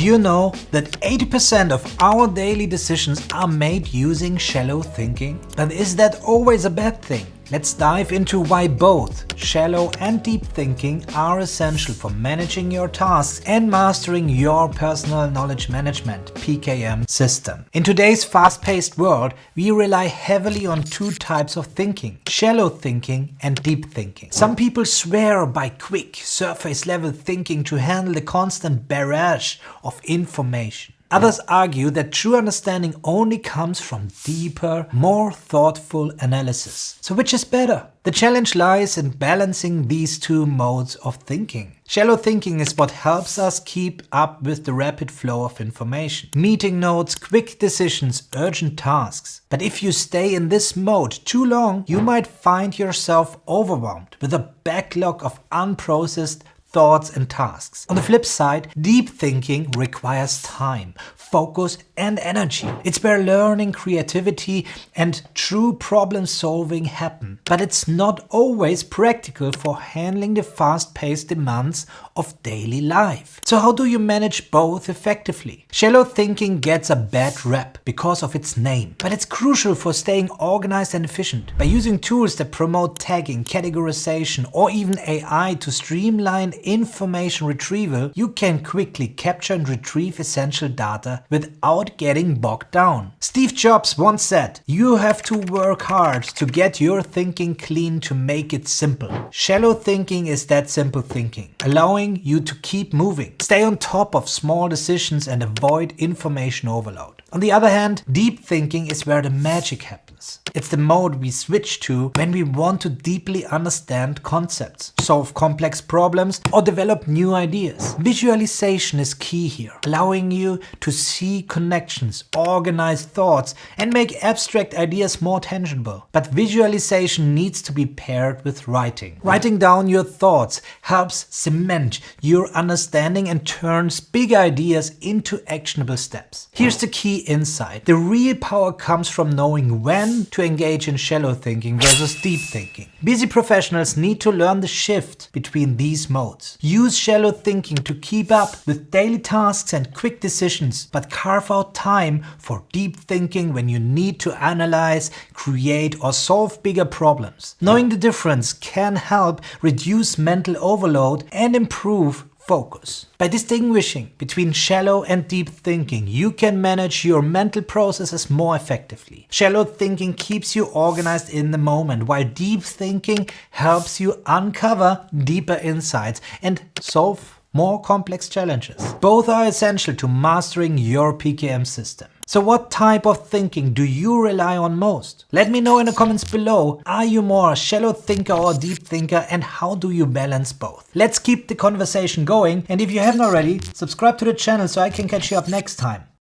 you know that 80% of our daily decisions are made using shallow thinking? But is that always a bad thing? Let's dive into why both shallow and deep thinking are essential for managing your tasks and mastering your personal knowledge management (PKM) system. In today's fast-paced world, we rely heavily on two types of thinking: shallow thinking and deep thinking. Some people swear by quick, surface-level thinking to handle the constant barrage of information. Others argue that true understanding only comes from deeper, more thoughtful analysis. So which is better? The challenge lies in balancing these two modes of thinking. Shallow thinking is what helps us keep up with the rapid flow of information. Meeting notes, quick decisions, urgent tasks. But if you stay in this mode too long, you might find yourself overwhelmed with a backlog of unprocessed thoughts and tasks. On the flip side, deep thinking requires time, focus and energy. It's where learning, creativity and true problem solving happen. But it's not always practical for handling the fast-paced demands of daily life. So how do you manage both effectively? Shallow thinking gets a bad rap because of its name, but it's crucial for staying organized and efficient. By using tools that promote tagging, categorization or even AI to streamline information retrieval, you can quickly capture and retrieve essential data without getting bogged down. Steve Jobs once said, "You have to work hard to get your thinking clean to make it simple." Shallow thinking is that simple thinking, allowing you to keep moving, stay on top of small decisions and avoid information overload. On the other hand, deep thinking is where the magic happens. It's the mode we switch to when we want to deeply understand concepts, solve complex problems, or develop new ideas. Visualization is key here, allowing you to see connections, organize thoughts, and make abstract ideas more tangible. But visualization needs to be paired with writing. Writing down your thoughts helps cement your understanding and turns big ideas into actionable steps. Here's the key insight. The real power comes from knowing when to engage in shallow thinking versus deep thinking. Busy professionals need to learn the shift between these modes. Use shallow thinking to keep up with daily tasks and quick decisions, but carve out time for deep thinking when you need to analyze, create, or solve bigger problems. Knowing the difference can help reduce mental overload and improve focus. By distinguishing between shallow and deep thinking, you can manage your mental processes more effectively. Shallow thinking keeps you organized in the moment, while deep thinking helps you uncover deeper insights and solve more complex challenges. Both are essential to mastering your PKM system. So what type of thinking do you rely on most? Let me know in the comments below. Are you more a shallow thinker or a deep thinker, and how do you balance both? Let's keep the conversation going, and if you haven't already, subscribe to the channel so I can catch you up next time.